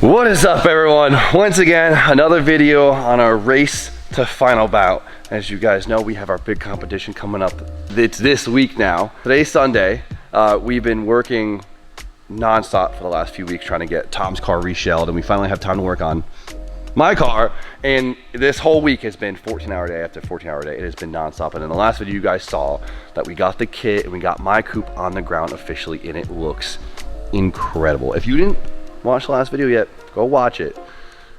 What is up, everyone? Once again, another video on our race to final bout. As you guys know, we have our big competition coming up. It's this week now. Today's Sunday. We've been working non-stop for the last few weeks trying to get Tom's car reshelled, and we finally have time to work on my car. And this whole week has been 14-hour day after 14-hour day. It has been non-stop. And in the last video, you guys saw that we got the kit and we got my coupe on the ground officially, and it looks incredible. If you didn't watch the last video yet, go watch it,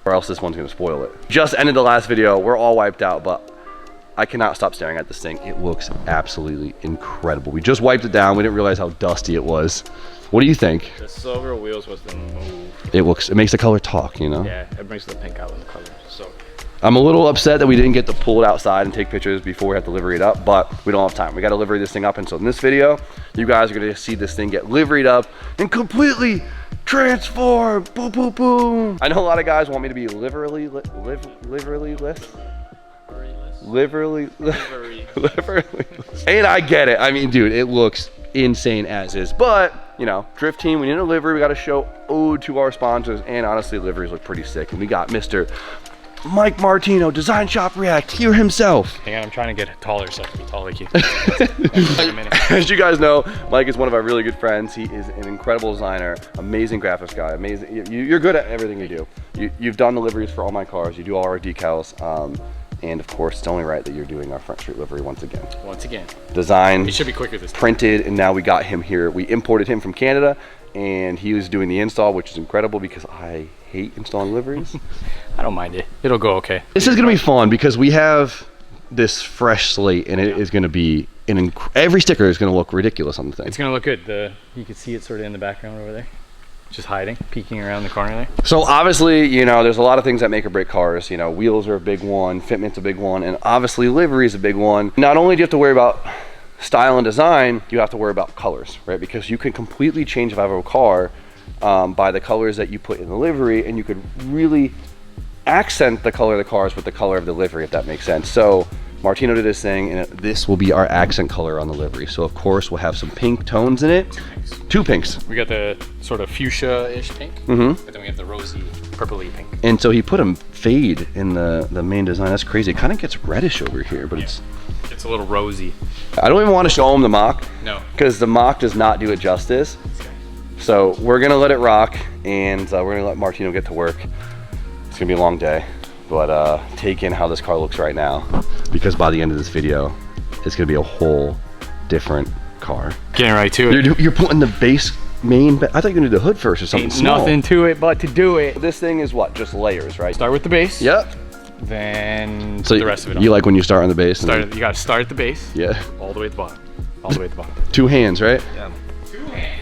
or else this one's gonna spoil it. Just ended the last video. We're all wiped out, but I cannot stop staring at this thing. It looks absolutely incredible. We just wiped it down. We didn't realize how dusty it was. What do you think? The silver wheels was the move. It makes the color talk, you know? Yeah, it brings the pink out in the color. So I'm a little upset that we didn't get to pull it outside and take pictures before we have to livery it up, but we don't have time. We got to livery this thing up, and so in this video, you guys are going to see this thing get liveried up and completely transform. Boom, boom, boom. I know a lot of guys want me to be livery. And I get it. I mean, dude, it looks insane as is, but you know, drift team, we need a livery. We got to show ode to our sponsors, and honestly, liveries look pretty sick. And we got Mr. Mike Martino, Design Shop React, here himself. hang on, I'm trying to get taller so I can be tall like you. As you guys know, Mike is one of our really good friends. He is an incredible designer, amazing graphics guy, amazing. You're good at everything you do. You've done the liveries for all my cars. You do all our decals. And of course, it's only right that you're doing our Front Street livery once again. Once again. Designed. It should be quicker this time. Printed, and now we got him here. We imported him from Canada, and he was doing the install, which is incredible because I hate installing liveries. I don't mind it. It'll go okay. This is gonna be fun because we have this fresh slate, and it is gonna be every sticker is gonna look ridiculous on the thing. It's gonna look good. You can see it sort of in the background over there, just hiding, peeking around the corner there. So obviously, you know, there's a lot of things that make or break cars. You know, wheels are a big one, fitment's a big one, and obviously livery is a big one. Not only do you have to worry about style and design, you have to worry about colors, right? Because you can completely change the vibe of a car by the colors that you put in the livery, and you could really accent the color of the cars with the color of the livery, if that makes sense. So Martino did this thing, and this will be our accent color on the livery. So of course we'll have some pink tones in it. Two pinks. We got the sort of fuchsia-ish pink, but then we have the rosy, purpley pink. And so he put a fade in the main design. That's crazy. It kind of gets reddish over here, but it's a little rosy. I don't even want to show him the mock. No. Because the mock does not do it justice. So we're gonna let it rock, and we're gonna let Martino get to work. It's gonna be a long day, but take in how this car looks right now, because by the end of this video, it's gonna be a whole different car. Getting right to it. You're putting the base main. I thought you were gonna do the hood first or something. Ain't small. nothing to it but to do it. This thing is what? Just layers, right? Start with the base. Yep. Then so the rest of it. You like when you start on the base? You got to start at the base. Yeah. All the way at the bottom. All the way at the bottom. Two hands, right? Yeah. Two hands.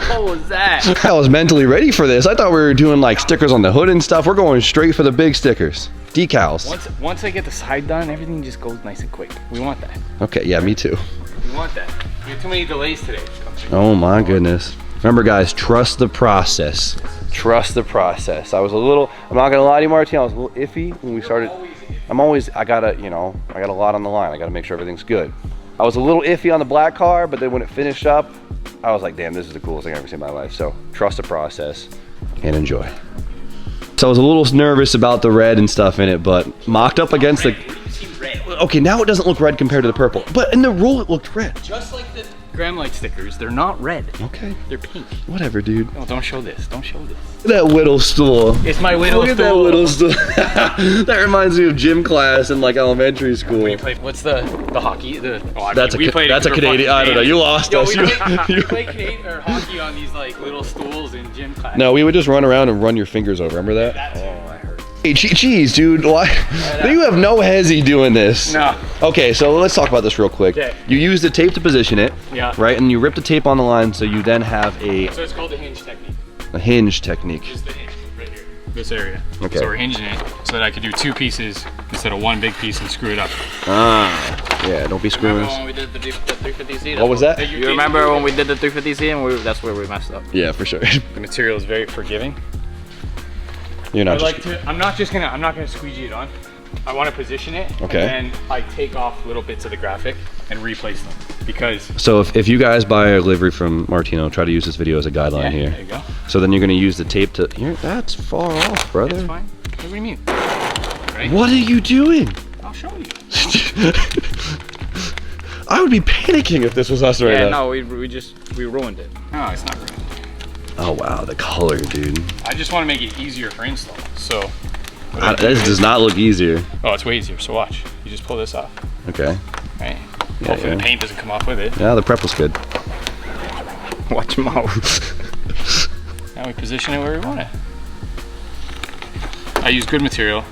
What was that? I was mentally ready for this. I thought we were doing like stickers on the hood and stuff. We're going straight for the big stickers. Decals. Once I get the side done, everything just goes nice and quick. We want that. Okay, yeah, me too. We want that. We have too many delays today. Oh my goodness. Remember guys, trust the process. Trust the process. I'm not gonna lie to you, Martin, I was a little iffy when we started. I got a lot on the line. I gotta make sure everything's good. I was a little iffy on the black car, but then when it finished up, I was like, damn, this is the coolest thing I've ever seen in my life. So trust the process and enjoy. So I was a little nervous about the red and stuff in it, but mocked up against the... Okay, now it doesn't look red compared to the purple, but in the roll it looked red. Just like the Gram Light stickers, they're not red. Okay. They're pink. Whatever, dude. No, don't show this. Don't show this. That whittle stool. It's my whittle stool. Look at that whittle stool. That reminds me of gym class in like elementary school. What's the hockey? That's a Canadian. I don't know. You lost us. You play Canadian or hockey on these like little stools in gym class. No, we would just run around and run your fingers over. Remember that? Oh, I heard. Hey, geez, dude. Why? You have no hezzy doing this. No. Okay, so let's talk about this real quick. Okay. You use the tape to position it. Yeah. Right, and you rip the tape on the line, so you then have a. So it's called the hinge technique. A hinge technique. Just the hinge right here. This area. Okay. So we're hinging it so that I could do two pieces instead of one big piece and screw it up. Ah. Yeah. Don't be screwing. Remember when we did the 350Z? What was that? You remember when we did the 350Z and that's where we messed up? Yeah, for sure. The material is very forgiving. You're not. I'm not gonna squeegee it on. I want to position it. Okay. And then I take off little bits of the graphic and replace them because. So if you guys buy a livery from Martino, try to use this video as a guideline here. There you go. So then you're gonna use the tape to, here, that's far off, brother. It's fine. What do you mean? Right? What are you doing? I'll show you. I would be panicking if this was us right now. Yeah, no, we ruined it. No, it's not ruined. Oh wow, the color, dude. I just want to make it easier for install. So. This does not look easier. Oh, it's way easier. So watch. You just pull this off. Okay. Right. Yeah, Hopefully yeah. the paint doesn't come off with it. Yeah, the prep was good. Watch your mouth. Now we position it where we want it. I use good material.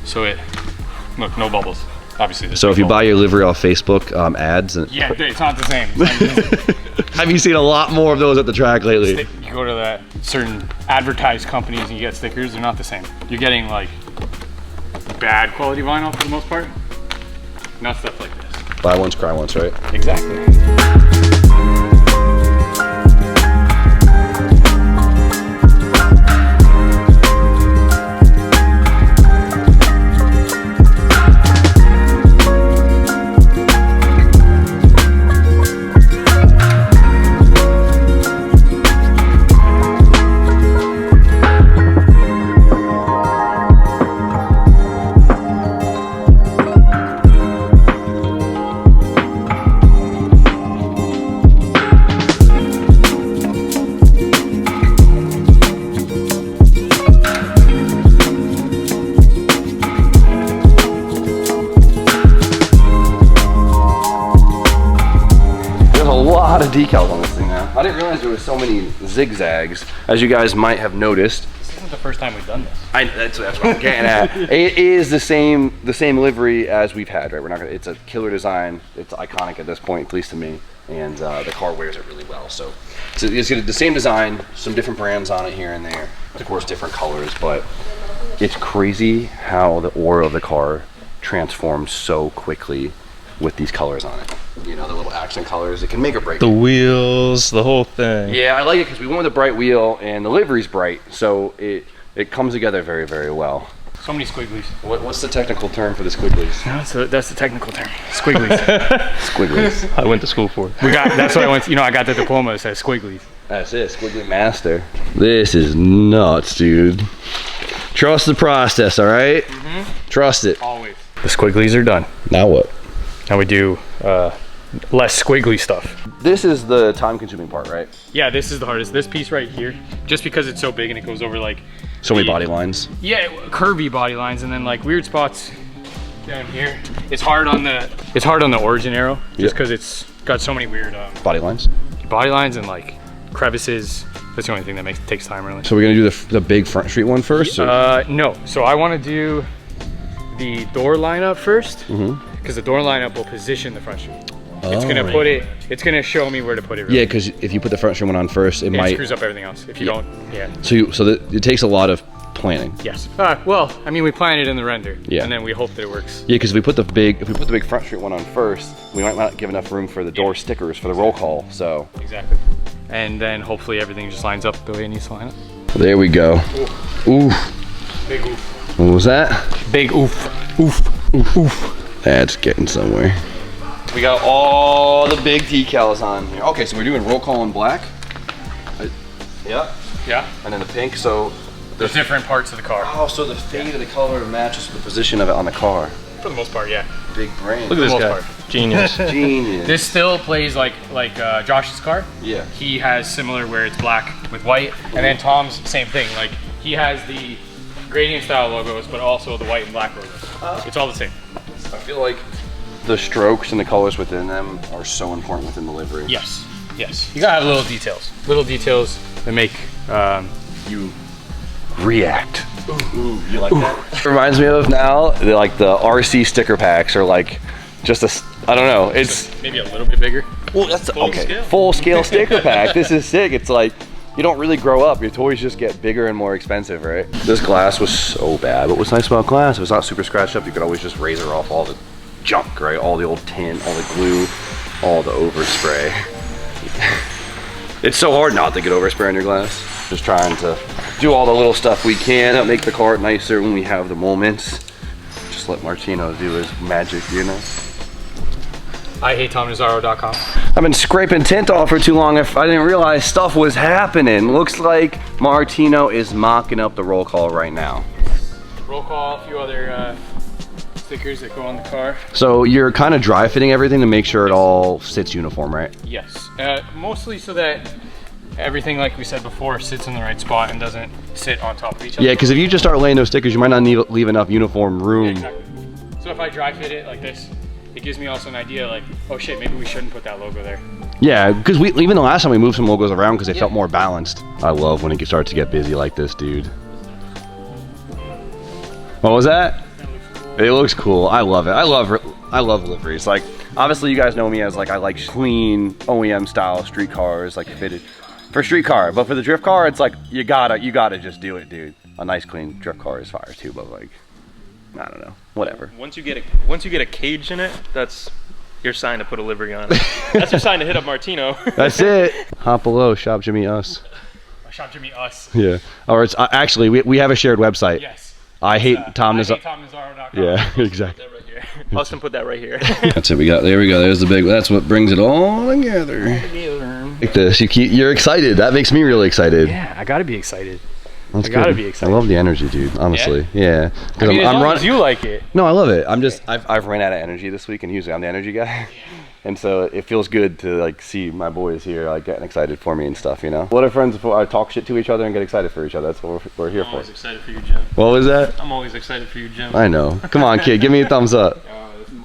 So it, look, no bubbles. Obviously. So if you buy your livery off Facebook ads, and yeah, it's not the same. It's not the same. have you seen a lot more of those at the track lately? You go to that certain advertised companies and you get stickers, they're not the same. You're getting like bad quality vinyl for the most part, not stuff like this. Buy once, cry once, right? Exactly. Decals on this thing now. I didn't realize there was so many zigzags, as you guys might have noticed. This isn't the first time we've done this. That's what I'm getting at. It is the same livery as we've had, right? We're not gonna. It's a killer design. It's iconic at this point, at least to me, and the car wears it really well. So it's got the same design, some different brands on it here and there, of course, different colors. But it's crazy how the aura of the car transforms so quickly with these colors on it. You know, the little accent colors, it can make or break. The wheels, the whole thing. Yeah, I like it because we went with a bright wheel and the livery's bright, so it comes together very, very well. So many squigglies. What's the technical term for the squigglies? No, that's the technical term. Squigglies. Squigglies. I went to school for it. That's what I went to, I got the diploma that says squigglies. That's it, squiggly master. This is nuts, dude. Trust the process, all right? Mm-hmm. Trust it. Always. The squigglies are done. Now what? Now we do less squiggly stuff. This is the time-consuming part, right? Yeah, this is the hardest. This piece right here, just because it's so big and it goes over like So many body lines. Yeah, curvy body lines, and then like weird spots down here. It's hard on the origin arrow, just because it's got so many weird body lines. Body lines and like crevices. That's the only thing that takes time, really. So we're gonna do the big front street one first? No. So I want to do the door lineup first, because the door lineup will position the front street. It's gonna put it. It's gonna show me where to put it. Really. Yeah, because if you put the front street one on first, it might screws up everything else. If you don't, So it takes a lot of planning. Yes. Well, I mean, we plan it in the render. Yeah. And then we hope that it works. Yeah, because if we put the big front street one on first, we might not give enough room for the door stickers for the roll call. So exactly. And then hopefully everything just lines up the way it needs to line up. There we go. Oof. Big oof. What was that? Big oof. Oof. Oof. Oof. That's getting somewhere. We got all the big decals on here. Okay, so we're doing roll call in black. Yeah. Yeah. And then the pink. So there's different parts of the car. Oh, so the fade of the color matches the position of it on the car. For the most part, yeah. Big brain. Look at this most guy. part. Genius. Genius. This still plays like Josh's car. Yeah. He has similar where it's black with white, and then Tom's same thing. Like he has the gradient style logos, but also the white and black logos. It's all the same. I feel like the strokes and the colors within them are so important within the livery. Yes. Yes. You gotta have little details. Little details that make you react. Ooh, you like that? Reminds me of now, like the RC sticker packs are like just I don't know. It's maybe a little bit bigger. Well, that's okay. Scale. Full scale sticker pack. This is sick. It's like you don't really grow up. Your toys just get bigger and more expensive, right? This glass was so bad, but what's nice about glass? It was not super scratched up. You could always just razor off all the junk, right? All the old tin, all the glue, all the overspray. It's so hard not to get overspray on your glass. Just trying to do all the little stuff we can to make the car nicer when we have the moments. Just let Martino do his magic, you know? I hate TomNazzaro.com. I've been scraping tint off for too long. If I didn't realize stuff was happening. Looks like Martino is mocking up the roll call right now. Roll call, a few other stickers that go on the car. So you're kind of dry fitting everything to make sure it all sits uniform, right? Yes, mostly so that everything, like we said before, sits in the right spot and doesn't sit on top of each other. Yeah, because if you just start laying those stickers, you might not leave enough uniform room. Yeah, exactly. So if I dry fit it like this, it gives me also an idea like, oh shit, maybe we shouldn't put that logo there. Yeah, because even the last time we moved some logos around because they felt more balanced. I love when it starts to get busy like this, dude. What was that? It looks cool. I love it. I love liveries. Like, obviously you guys know me as like, I like clean OEM style street cars, like fitted for street car. But for the drift car, it's like, you gotta just do it, dude. A nice clean drift car is fire too, but like, I don't know, whatever. Once you get a cage in it, that's your sign to put a livery on it. That's your sign to hit up Martino. That's it. Hop below, shop Jimmy Us. Shop Jimmy Us. Yeah. Or it's actually, we have a shared website. Yes. I hate TomNazzaro. TomNazzaro.com. Yeah, exactly. Right here. Austin put that right here. That's it. There we go. There's the big. That's what brings it all together. Like this. You're excited. That makes me really excited. Yeah, I gotta be excited. That's I gotta good. be excited. I love the energy, dude. Honestly, yeah. I mean, as long as you like it. No, I love it. I've ran out of energy this week, and usually I'm the energy guy. And so it feels good to like see my boys here like getting excited for me and stuff, you know. What are friends for? I talk shit to each other and get excited for each other. That's what we're here I'm for. always excited for you, Jim. What was that? I'm always excited for you, Jim. I know. Come on, kid. Give me a thumbs up.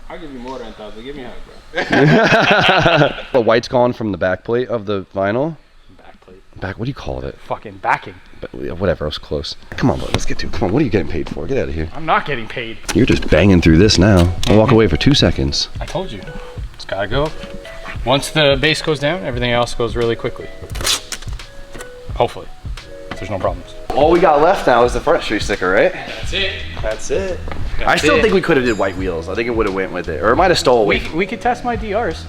I'll give you more than a thousand. Give me a hug, bro. The white's gone from the back plate of the vinyl. Back plate. What do you call it? Fucking backing. But whatever, I was close. Come on, bud, let's get to it. Come on, what are you getting paid for? Get out of here. I'm not getting paid. You're just banging through this now. I'll walk away for 2 seconds. I told you. It's gotta go. Once the base goes down, everything else goes really quickly. Hopefully. If there's no problems. All we got left now is the front street sticker, right? That's it. That's it. I still think we could have did white wheels. I think it would have went with it. Or it might have stole away. We could test my DRs.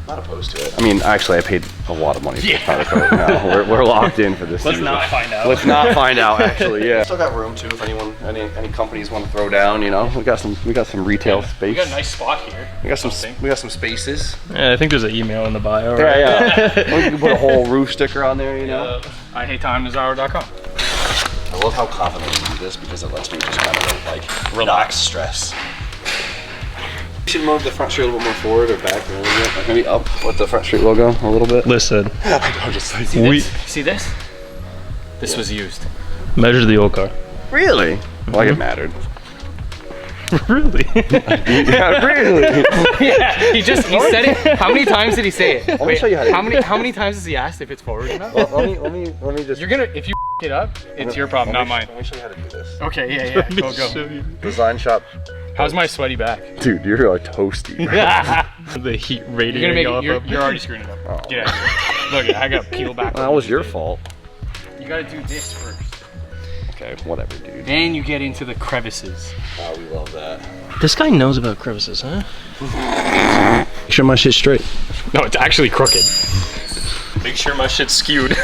Not opposed to it. I mean, actually, I paid a lot of money for the powder coat. No, we're locked in for this Let's season. not find out. Let's not find out, actually, yeah. Still got room, too, if any companies want to throw down, you know. We got some retail space. We got a nice spot here. We got some spaces. Yeah, I think there's an email in the bio. Yeah, Right? yeah. We can put a whole roof sticker on there, you know. I hate TomNazzaro.com. I love how confident you do this because it lets me just kind of like relax, stress. You should move the front street a little bit more forward or back a little bit. Like maybe up with the front street logo a little bit. Listen, See this? This was used. measure the old car. Really? Well, I get mattered. Really? Yeah, really? Yeah, he said it. How many times did he say it? Let me show you how to do it. How many times has he asked if it's forward enough? let me just. You're gonna, if you it up, it's your problem, not mine. Let me show you how to do this. Okay, yeah. Go. Design shop. How's my sweaty back? Dude, you're like toasty. The heat rating. You're already screwing it up. Oh. Get out of here. Look, I got peel back. That was your fault. You gotta do this first. Okay, whatever, dude. Then you get into the crevices. Oh, we love that. This guy knows about crevices, huh? Make sure my shit's straight. No, it's actually crooked. Make sure my shit's skewed.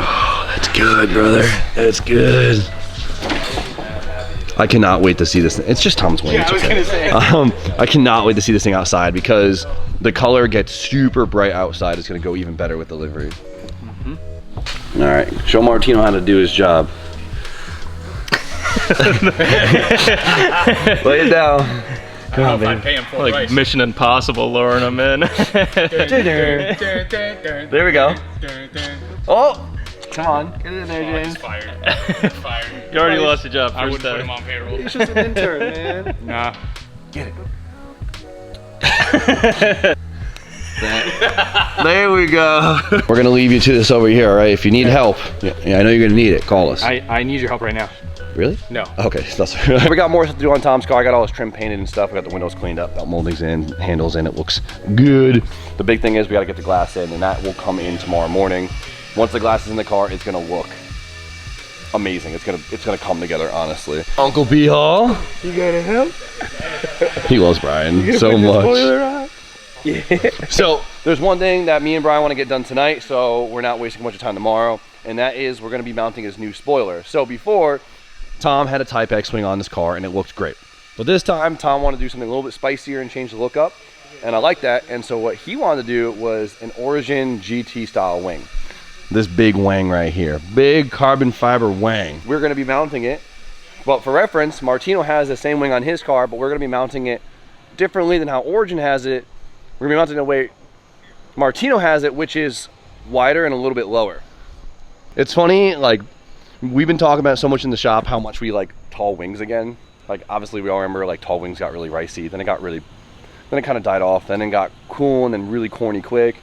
Oh, that's good, brother. That's good. I cannot wait to see this. It's just Tom's Wayne. Yeah, I was gonna say. I cannot wait to see this thing outside because the color gets super bright outside. It's gonna go even better with the livery. All right, show Martino how to do his job. Lay it down. I don't know if I'd pay him full Like price. Mission Impossible luring him in. There we go. Oh, come on, get in there, James. Fired. You already lost your job I first wouldn't put him time. on payroll. He's just an intern, man. Nah. Get it. There we go. We're gonna leave you to this over here, all right? If you need help, yeah, I know you're gonna need it. Call us. I need your help right now. Really? No. Okay, we got more to do on Tom's car. I got all his trim painted and stuff. I got the windows cleaned up, got moldings in, handles in. It looks good. The big thing is we got to get the glass in, and that will come in tomorrow morning. Once the glass is in the car, it's gonna look amazing. It's gonna come together, honestly. Uncle B Hall, you gotta help. He loves Brian so much. Yeah. So there's one thing that me and Brian want to get done tonight, so we're not wasting much of time tomorrow, and that is we're going to be mounting his new spoiler. So before, Tom had a Type X wing on his car and it looked great. But this time, Tom wanted to do something a little bit spicier and change the look up. And I like that. And so what he wanted to do was an Origin GT style wing. This big wing right here. Big carbon fiber wing. We're going to be mounting it. But for reference, Martino has the same wing on his car, but we're going to be mounting it differently than how Origin has it. We're going to be mounting it the way Martino has it, which is wider and a little bit lower. It's funny, like, we've been talking about so much in the shop how much we like tall wings again. Like, obviously we all remember like tall wings got really ricey, then it kind of died off, then it got cool and then really corny quick.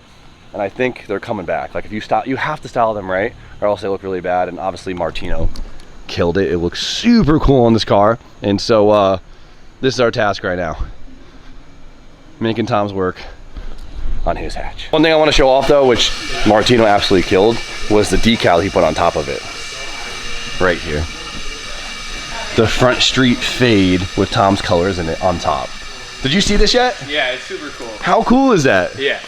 And I think they're coming back. Like, if you have to style them right, or else they look really bad. And obviously Martino killed it. It looks super cool on this car. And so this is our task right now. Making Tom's work on his hatch. One thing I want to show off though, which Martino absolutely killed, was the decal he put on top of it. Right here. The Front Street fade with Tom's colors in it on top. Did you see this yet? Yeah, it's super cool. How cool is that? Yeah.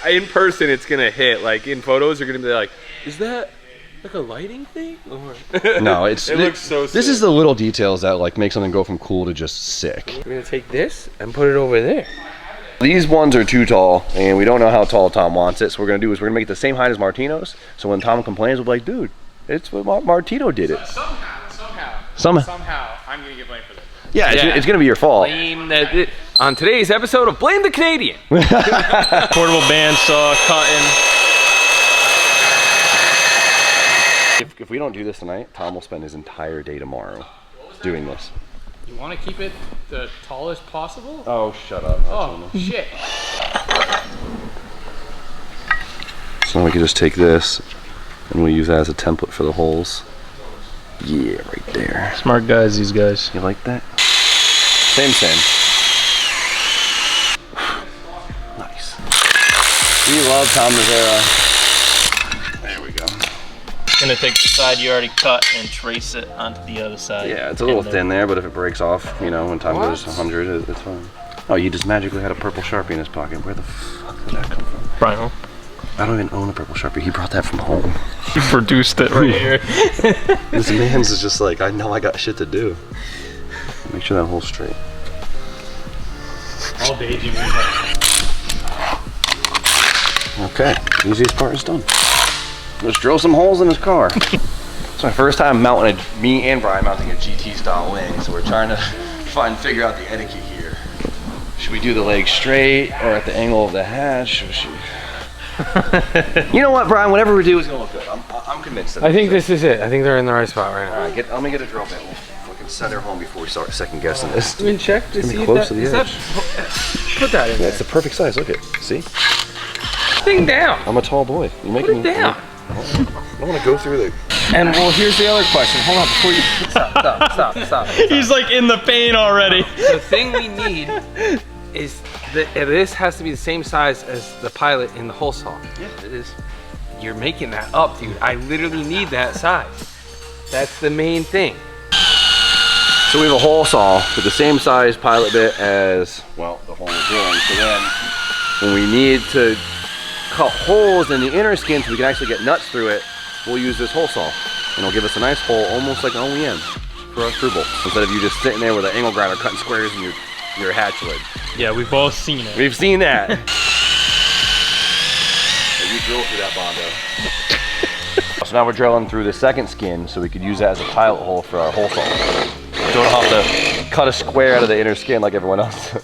In person, it's gonna hit. Like in photos, you're gonna be like, "Is that like a lighting thing?" Or No, it looks so sick. This is the little details that like make something go from cool to just sick. We're gonna take this and put it over there. These ones are too tall, and we don't know how tall Tom wants it. So what we're gonna do is we're gonna make it the same height as Martino's. So when Tom complains, we'll be like, "Dude, it's what Martino did it." Somehow, I'm gonna get blamed for this. Yeah, it's gonna be your fault. Blame that. On today's episode of Blame the Canadian. Portable bandsaw, cutting. If we don't do this tonight, Tom will spend his entire day tomorrow doing this. You want to keep it the tallest possible? Oh, shut up. Oh, shit. So now we can just take this and we'll use that as a template for the holes. Yeah, right there. Smart guys, these guys. You like that? Same. Nice. We love Tom Rivera. There we go. Gonna take the side you already cut and trace it onto the other side. Yeah, it's a little thin there, but if it breaks off, you know, when time goes 100, it's fine. Oh, you just magically had a purple Sharpie in his pocket. Where the fuck did that come from? Brian, I don't even own a purple Sharpie. He brought that from home. you produced it right here. This man's is just like, I know I got shit to do. Make sure that hole's straight. All daydreaming. Okay, easiest part is done. Let's drill some holes in his car. It's my first time mounting me and Brian mounting a GT style wing, so we're trying to figure out the etiquette here. Should we do the leg straight or at the angle of the hatch? You know what, Brian? Whatever we do is gonna look good. I'm convinced of it. I think this is it. I think they're in the right spot right now. All right, let me get a drill bit. We can send her home before we start second guessing this. Let me check to see if close to the edge. Put that in Yeah, there. it's the perfect size. Look at it. See? Thing down. I'm a tall boy. You're making Put it down. I don't want to go through the. And well, here's the other question. Hold on, before you stop. He's like in the paint already. The thing we need is that this has to be the same size as the Pilot in the hole saw. Yeah, it is. You're making that up, dude. I literally need that size. That's the main thing. So we have a hole saw with the same size pilot bit as, well, the hole we're drilling. So then when we need to cut holes in the inner skin so we can actually get nuts through it, we'll use this hole saw. And it'll give us a nice hole, almost like an OEM for our screw bolts. Instead of you just sitting there with an angle grinder cutting squares in your hatch lid. Yeah, we've both seen it. We've seen that. So you drill through that Bondo. So now we're drilling through the second skin so we could use that as a pilot hole for our hole saw. So we don't have to cut a square out of the inner skin like everyone else does.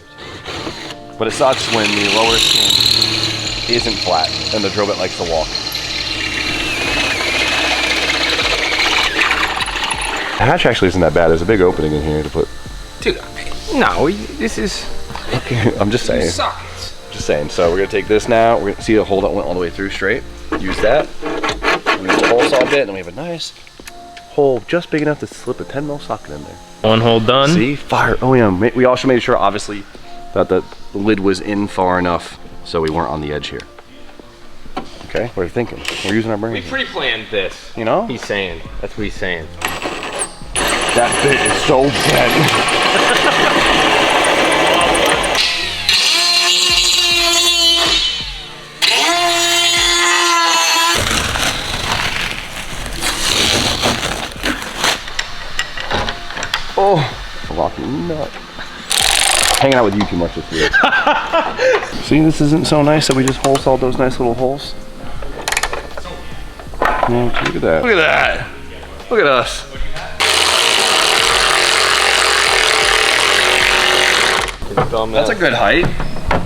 But it sucks when the lower skin isn't flat and the drill bit likes to walk. The hatch actually isn't that bad. There's a big opening in here to put. Dude, no, this is Okay, I'm just saying. sockets. Just saying. So we're gonna take this now. We're gonna see the hole that went all the way through straight. Use that. Use the hole saw bit, and then we have a nice hole just big enough to slip a 10 mil socket in there. One hole done. See, fire. Oh yeah. We also made sure, obviously, that the lid was in far enough so we weren't on the edge here. Okay, what are you thinking? We're using our brain. We pre-planned this. You know? He's saying. That's what he's saying. That bit is so dead. Oh, nut. Hanging out with you too much this year. See, this isn't so nice that we just hole sawed those nice little holes. Yeah, look at that. Look at that. Look at us. That's a good height.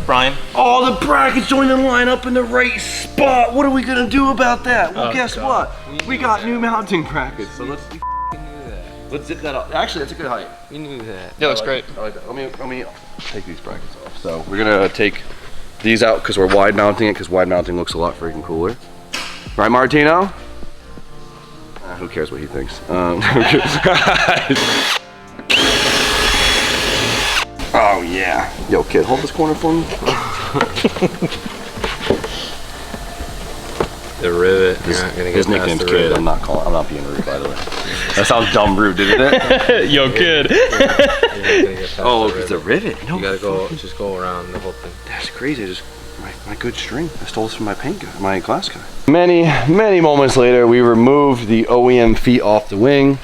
Brian. Oh, the brackets don't even line up in the right spot. What are we gonna do about that? Well, guess what? We got new mounting brackets, so let's zip that up. Actually, that's a good height. We knew that. Yeah, looks great. I like that. Let me take these brackets off. So we're gonna take these out because we're wide mounting it because wide mounting looks a lot freaking cooler. Right, Martino? Who cares what he thinks? Oh yeah. Yo, kid, hold this corner for me. The rivet. You're not gonna get His past nickname's the Kid. rivet. I'm not being rude, by the way. That sounds dumb rude, didn't it? Yo, kid. You're not gonna get past Oh, the it's a rivet. rivet. No, You gotta go, just go around the whole thing. that's crazy. Just my good string. I stole this from my paint guy, my glass guy. Many moments later, we removed the OEM feet off the wing.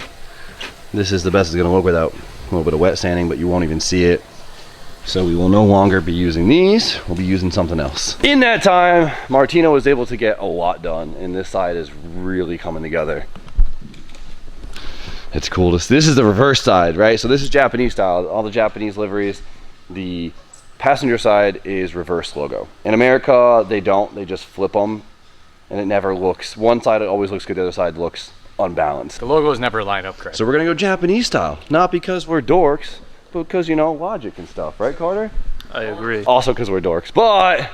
This is the best it's gonna look without a little bit of wet sanding, but you won't even see it. So we will no longer be using these. We'll be using something else. In that time, Martino was able to get a lot done, and this side is really coming together. It's cool to see. This is the reverse side, right? So this is Japanese style. All the Japanese liveries, the passenger side is reverse logo. In America, they don't. They just flip them, and it never looks. One side always looks good. The other side looks unbalanced. The logos never line up correct. So we're gonna go Japanese style, not because we're dorks, but because, you know, logic and stuff, right, Carter? I agree. Also because we're dorks, but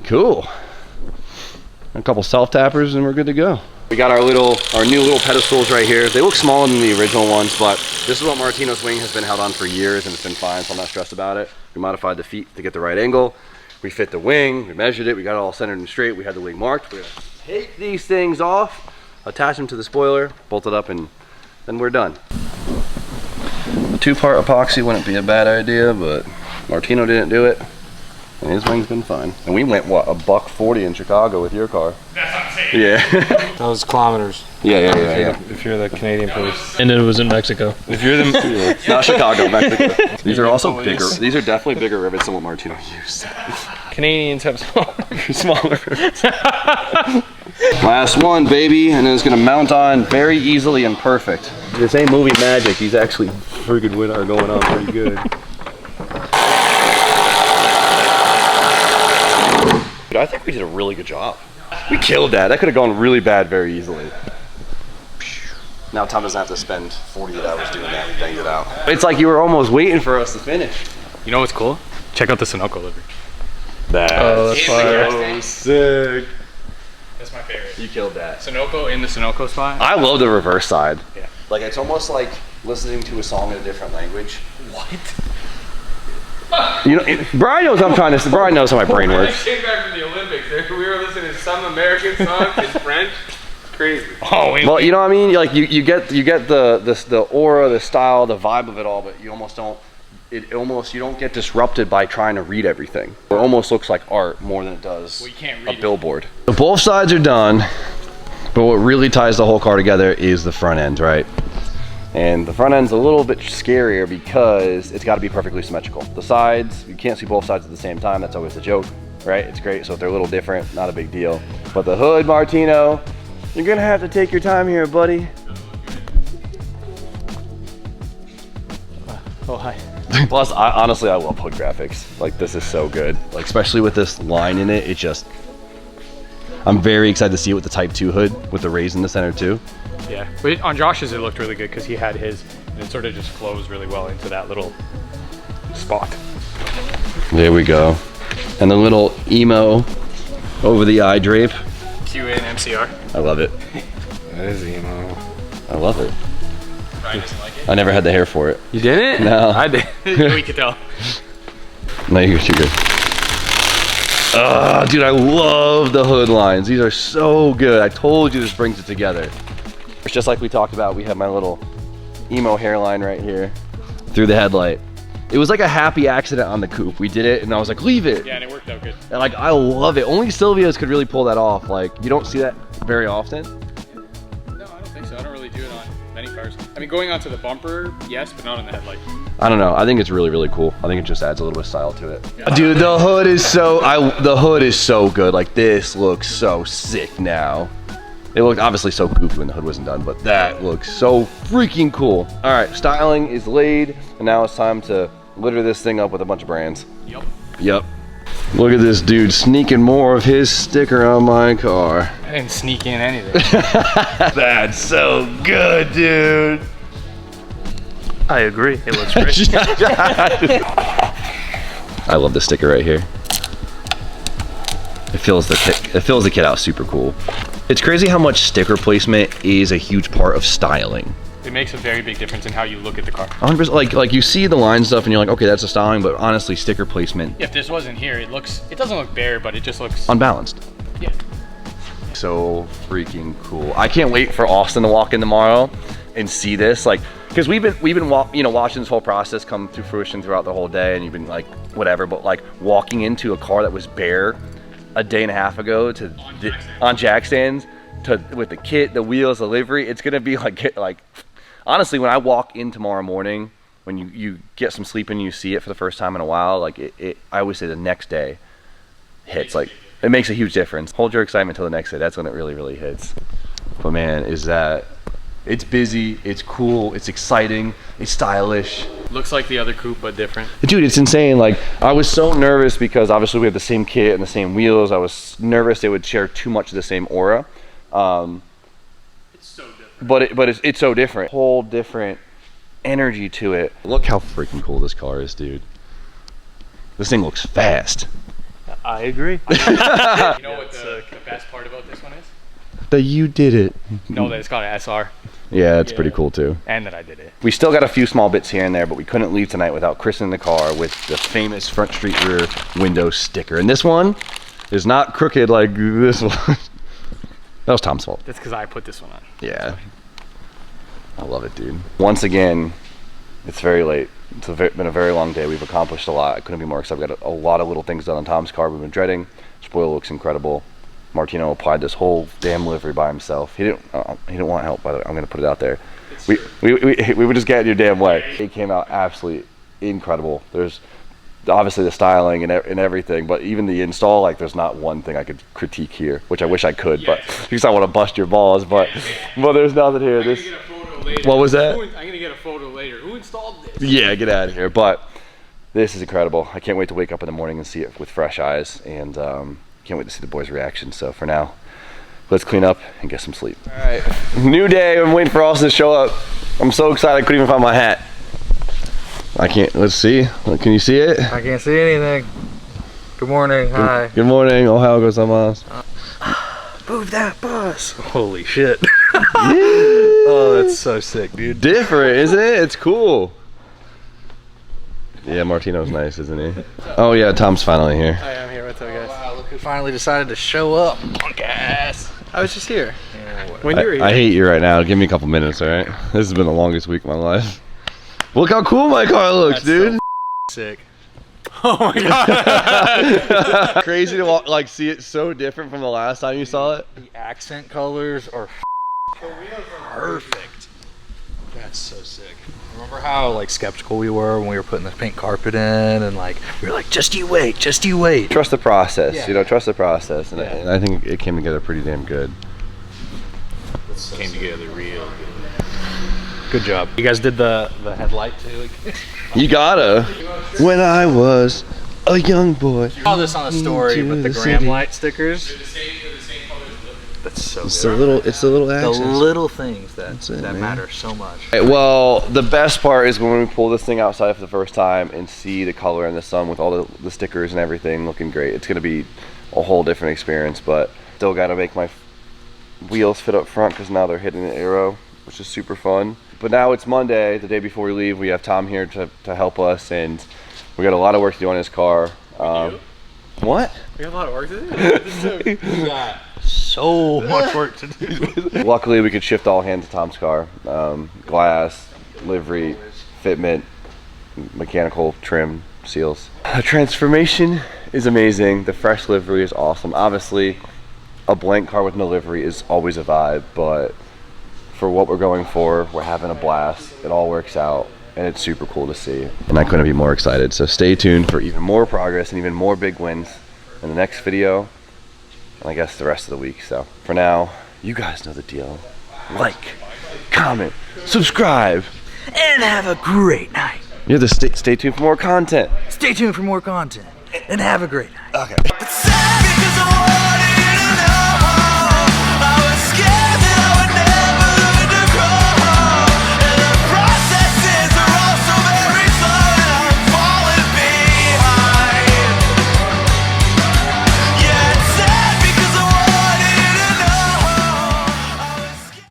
cool. A couple self-tappers and we're good to go. We got our new little pedestals right here. They look smaller than the original ones, but this is what Martino's wing has been held on for years and it's been fine, so I'm not stressed about it. We modified the feet to get the right angle. We fit the wing, we measured it, we got it all centered and straight. We had the wing marked. We're gonna take these things off, attach them to the spoiler, bolt it up, and then we're done. A 2-part epoxy wouldn't be a bad idea, but Martino didn't do it, and his wing's been fine. And we went, what, $140 in Chicago with your car? That's what I'm saying. Yeah. Those kilometers. Yeah. If you're the Canadian police. And it was in Mexico. If you're the Not Chicago, Mexico. These are also bigger. These are definitely bigger rivets than what Martino used. Canadians have Smaller rivets. Last one, baby, and then it's gonna mount on very easily and perfect. This ain't movie magic. He's actually friggin' with our going on pretty good. Dude, I think we did a really good job. We killed that. That could have gone really bad very easily. Now Tom doesn't have to spend 48 hours doing that and banged it out. It's like you were almost waiting for us to finish. You know what's cool? Check out the Sunoco livery. That's so sick. That's my favorite. You killed that. Sunoco in the Sunoco spot. I love the reverse side. Yeah. Like, it's almost like listening to a song in a different language. What? You know, Brian knows I'm trying to. Brian knows how my brain When I works. came back from the Olympics, we were listening to some American songs in French. Crazy. Oh, wait. Well, you know what I mean. Like you get the aura, the style, the vibe of it all, but you almost don't. You don't get disrupted by trying to read everything. It almost looks like art more than it does Well, you can't a read it. billboard. So both sides are done, but what really ties the whole car together is the front end, right? And the front end's a little bit scarier because it's got to be perfectly symmetrical. The sides, you can't see both sides at the same time. That's always the joke, right? It's great. So if they're a little different, not a big deal. But the hood, Martino, you're gonna have to take your time here, buddy. Oh, hi. Plus, honestly, I love hood graphics. Like, this is so good. Like, especially with this line in it, I'm very excited to see it with the Type 2 hood with the raise in the center too. Yeah, but on Josh's it looked really good because he had his, and it sort of just flows really well into that little spot. There we go. And the little emo over the eye drape. QA and MCR. I love it. That is emo. I love it. Brian doesn't like it. I never had the hair for it. You didn't? No. I did. We could tell. No, you're too good. Dude, I love the hood lines. These are so good. I told you this brings it together. It's just like we talked about. We have my little emo hairline right here through the headlight. It was like a happy accident on the coupe. We did it and I was like, leave it. Yeah, and it worked out good. And like, I love it. Only Silvia's could really pull that off. Like, you don't see that very often. No, I don't think so. I don't really do it on many cars. I mean, going onto the bumper, yes, but not on the headlight. I don't know. I think it's really, really cool. I think it just adds a little bit of style to it. Yeah. Dude, the hood is so good. Like, this looks so sick now. It looked obviously so goofy when the hood wasn't done, but that looks so freaking cool. All right, styling is laid, and now it's time to litter this thing up with a bunch of brands. Yep. Look at this dude sneaking more of his sticker on my car. I didn't sneak in anything. That's so good, dude. I agree. It looks great. I love this sticker right here. It fills the kit out super cool. It's crazy how much sticker placement is a huge part of styling. It makes a very big difference in how you look at the car. 100%. Like you see the line stuff and you're like, okay, that's a styling, but honestly, sticker placement. If this wasn't here, it doesn't look bare, but it just looks unbalanced. Yeah. So freaking cool. I can't wait for Austin to walk in tomorrow and see this. Like, because we've been watching this whole process come to fruition throughout the whole day, and you've been like, whatever, but like walking into a car that was bare a day and a half ago on jack stands with the kit, the wheels, the livery, it's gonna be like honestly, when I walk in tomorrow morning, when you get some sleep and you see it for the first time in a while, like I always say the next day hits. Like, it makes a huge difference. Hold your excitement till the next day. That's when it really, really hits. But man, it's busy, it's cool, it's exciting, it's stylish. Looks like the other coupe, but different. Dude, it's insane. Like, I was so nervous because obviously we have the same kit and the same wheels. I was nervous they would share too much of the same aura. It's so different. But it's so different. Whole different energy to it. Look how freaking cool this car is, dude. This thing looks fast. I agree. You know what the best part about this one is? That you did it. No, that it's got an SR. Yeah, it's pretty cool too. And that I did it. We still got a few small bits here and there, but we couldn't leave tonight without christening the car with the famous front street rear window sticker. And this one is not crooked like this one. That was Tom's fault. That's because I put this one on. Yeah. I love it, dude. Once again, it's very late. It's been a very long day. We've accomplished a lot. I couldn't be more excited. We got a lot of little things done on Tom's car we've been dreading. Spoiler looks incredible. Martino applied this whole damn livery by himself. He didn't want help, by the way. I'm gonna put it out there. We were just getting your damn way. It came out absolutely incredible. There's obviously the styling and everything, but even the install, like, there's not one thing I could critique here, which I wish I could, but because I want to bust your balls, but there's nothing here. This. What was that? I'm gonna get a photo later. Who installed this? Yeah, get out of here. But this is incredible. I can't wait to wake up in the morning and see it with fresh eyes, and can't wait to see the boys' reaction. So for now, let's clean up and get some sleep. All right, new day. I'm waiting for Austin to show up. I'm so excited I couldn't even find my hat. I can't. Let's see. Can you see it? I can't see anything. Good morning. Hi. Good morning. Ohio gozaimasu. Move that bus. Holy shit. Yeah. Oh, that's so sick, dude. Different, isn't it? It's cool. Yeah, Martino's nice, isn't he? Oh yeah, Tom's finally here. Hi, I'm here. What's up, guys? Wow, look who finally decided to show up. Punk ass. I was just here. When you were here. I hate you right now. Give me a couple minutes, all right? This has been the longest week of my life. Look how cool my car looks, dude. So sick. Oh my god. Crazy to like see it so different from the last time you saw it. The accent colors are perfect. That's so sick. Remember how like skeptical we were when we were putting the pink carpet in, and like we were like, just you wait, just you wait. Trust the process, Yeah. you know, trust the process. And, Yeah. and I think it came together pretty damn good. Came together real good. Good job. You guys did the headlight too. You gotta. When I was a young boy. I saw this on the story, Into but the the gram city. light stickers. That's so It's good. the little The accents. little things that That's it, man. matter so much. Well, the best part is when we pull this thing outside for the first time and see the color in the sun with all the stickers and everything looking great. It's gonna be a whole different experience, but still gotta make my wheels fit up front because now they're hitting the aero, which is super fun. But now it's Monday, the day before we leave. We have Tom here to help us, and we got a lot of work to do on his car. What? We have a lot of work to do. So much work to do. Luckily, we could shift all hands to Tom's car. Glass, livery, fitment, mechanical trim, seals. The transformation is amazing. The fresh livery is awesome. Obviously, a blank car with no livery is always a vibe, but for what we're going for. We're having a blast. It all works out, and it's super cool to see. And I couldn't be more excited. So stay tuned for even more progress and even more big wins in the next video, and I guess the rest of the week. So for now, you guys know the deal. Like, comment, subscribe, And have a great night. you have to stay tuned for more content. Stay tuned for more content. And have a great night. Okay. Because I